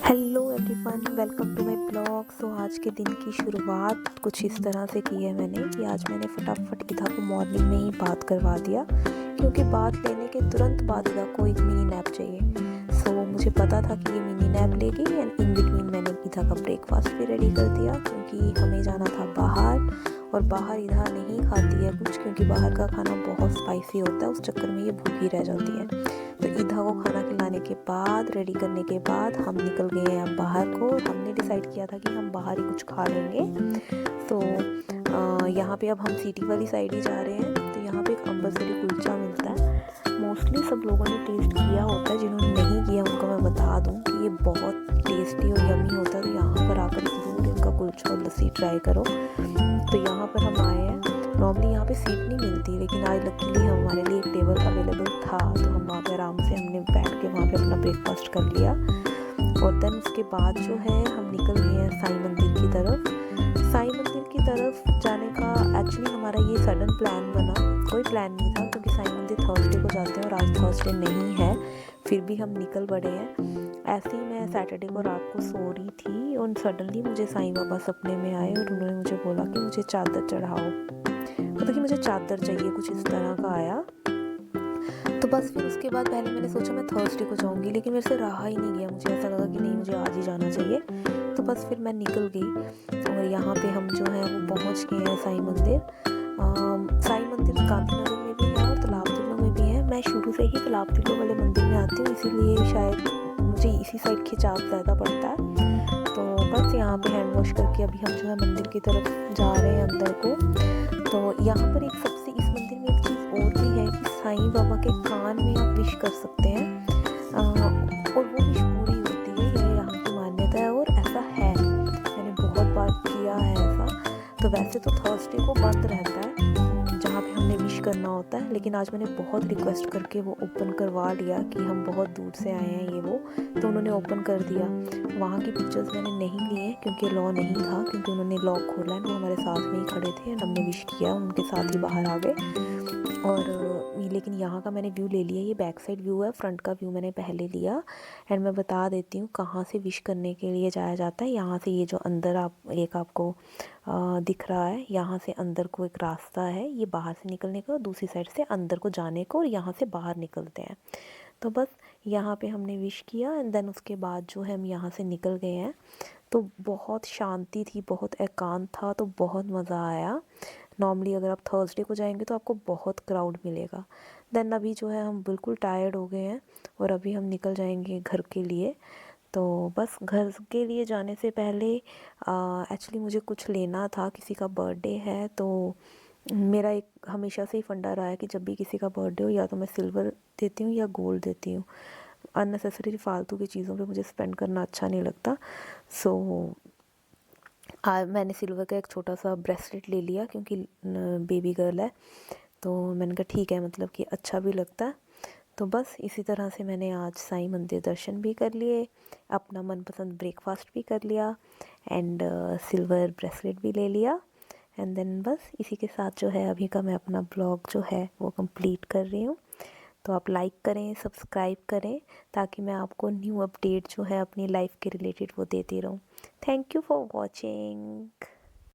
Hello everyone, welcome to my blog. So आज के दिन की शुरुआत कुछ इस तरह से की है मैंने कि आज मैंने फटाफट ईदा को मॉर्निंग में ही बात करवा दिया, क्योंकि बात लेने के तुरंत बाद ईदा को एक मिनी नैप चाहिए। सो मुझे पता था कि ये मिनी नैप लेगी एंड इन बिटवीन मैंने ईदा का ब्रेकफास्ट भी रेडी कर दिया, क्योंकि हमें जाना था बाहर और बाहर ईदा नहीं खाती है कुछ, क्योंकि बाहर का खाना बहुत स्पाइसी होता है। उस चक्कर में ये भूखी रह जाती है। तो ईदा को खाना खिलाने के बाद, रेडी करने के बाद हम निकल गए हैं अब बाहर को। हमने डिसाइड किया था कि हम बाहर ही कुछ खा लेंगे। तो यहाँ पे अब हम सिटी वाली साइड ही जा रहे हैं। तो यहाँ पे एक अम्बरसरी कुलचा मिलता है। मोस्टली सब लोगों ने टेस्ट किया होता है, जिन्होंने नहीं किया उनको मैं बता दूँ कि ये बहुत टेस्टी और यमी होता है। तो यहाँ पर आकर ज़रूर इनका कुलचा और लस्सी ट्राई करो। तो यहाँ पर हम आए हैं। नॉर्मली यहाँ पे सीट नहीं मिलती, लेकिन आज लकीली हमारे लिए एक टेबल अवेलेबल था। तो हम वहाँ पे आराम से हमने बैठ के वहाँ पे अपना ब्रेकफास्ट कर लिया। और देन उसके बाद जो है हम निकल गए हैं साईं मंदिर की तरफ। साईं मंदिर की तरफ जाने का एक्चुअली हमारा ये सडन प्लान बना, कोई प्लान नहीं था, क्योंकि साईं मंदिर थर्सडे को जाते हैं और आज थर्सडे नहीं है। फिर भी हम निकल पड़े हैं। ऐसे ही मैं सैटरडे को रात को सो रही थी और सडनली मुझे साईं बाबा सपने में आए और उन्होंने मुझे बोला कि मुझे चादर चढ़ाओ, मतलब कि मुझे चादर चाहिए, कुछ इस तरह का आया। तो बस फिर उसके बाद पहले मैंने सोचा मैं थर्सडे को जाऊंगी, लेकिन मेरे से रहा ही नहीं गया। मुझे ऐसा लगा कि नहीं, मुझे आज ही जाना चाहिए। तो बस फिर मैं निकल गई और यहाँ पे हम जो है वो पहुँच गए हैं साईं मंदिर। साईं मंदिर गांधीनगर में भी है और तालाब तिल्लो में भी है। मैं शुरू से ही तालाब तिल्लो वाले मंदिर में आती हूँ, इसीलिए शायद मुझे इसी साइड खिंचाव ज़्यादा पड़ता है। तो बस यहाँ पे हैंड वॉश करके अभी हम जो है मंदिर की तरफ जा रहे हैं अंदर को। तो यहाँ पर एक सबसे, इस मंदिर में एक चीज़ और भी है कि साईं बाबा के कान में आप विश कर सकते हैं और वो विश पूरी होती है। यह यहाँ की मान्यता है और ऐसा है, मैंने बहुत बार किया है ऐसा। तो वैसे तो थर्सडे को बंद रहता है जहाँ पे हमने विश करना होता है, लेकिन आज मैंने बहुत रिक्वेस्ट करके वो ओपन करवा लिया कि हम बहुत दूर से आए हैं ये वो। तो उन्होंने ओपन कर दिया। वहाँ की पिक्चर्स मैंने नहीं लिए क्योंकि लॉ नहीं था, क्योंकि उन्होंने लॉक खोला है। वो हमारे साथ में ही खड़े थे एंड हमने विश किया, उनके साथ ही बाहर आ गए। और लेकिन यहाँ का मैंने व्यू ले लिया। ये बैक साइड व्यू है, फ्रंट का व्यू मैंने पहले लिया। एंड मैं बता देती हूँ कहाँ से विश करने के लिए जाया जाता है। यहाँ से ये जो अंदर आपको दिख रहा है, यहाँ से अंदर को एक रास्ता है, ये बाहर से निकलने का, और दूसरी साइड से अंदर को जाने को, और यहाँ से बाहर निकलते हैं। तो बस यहाँ पे हमने विश किया एंड देन उसके बाद जो है हम यहाँ से निकल गए हैं। तो बहुत शांति थी, बहुत एकांत था, तो बहुत मज़ा आया। नॉर्मली अगर आप थर्सडे को जाएंगे तो आपको बहुत क्राउड मिलेगा। देन अभी जो है हम बिल्कुल टायर्ड हो गए हैं और अभी हम निकल जाएंगे घर के लिए। तो बस घर के लिए जाने से पहले एक्चुअली मुझे कुछ लेना था, किसी का बर्थडे है। तो मेरा एक हमेशा से ही फंडा रहा है कि जब भी किसी का बर्थडे हो, या तो मैं सिल्वर देती हूँ या गोल्ड देती हूँ। अननेसेसरी फालतू की चीज़ों पे मुझे स्पेंड करना अच्छा नहीं लगता। सो मैंने सिल्वर का एक छोटा सा ब्रेसलेट ले लिया, क्योंकि बेबी गर्ल है। तो मैंने कहा ठीक है, मतलब कि अच्छा भी लगता है। तो बस इसी तरह से मैंने आज साईं मंदिर दर्शन भी कर लिए, अपना मनपसंद ब्रेकफास्ट भी कर लिया एंड सिल्वर ब्रेसलेट भी ले लिया। एंड देन बस इसी के साथ जो है अभी का मैं अपना ब्लॉग जो है वो कंप्लीट कर रही हूँ। तो आप लाइक करें, सब्सक्राइब करें, ताकि मैं आपको न्यू अपडेट जो है अपनी लाइफ के रिलेटेड वो देती रहूँ। Thank you for watching.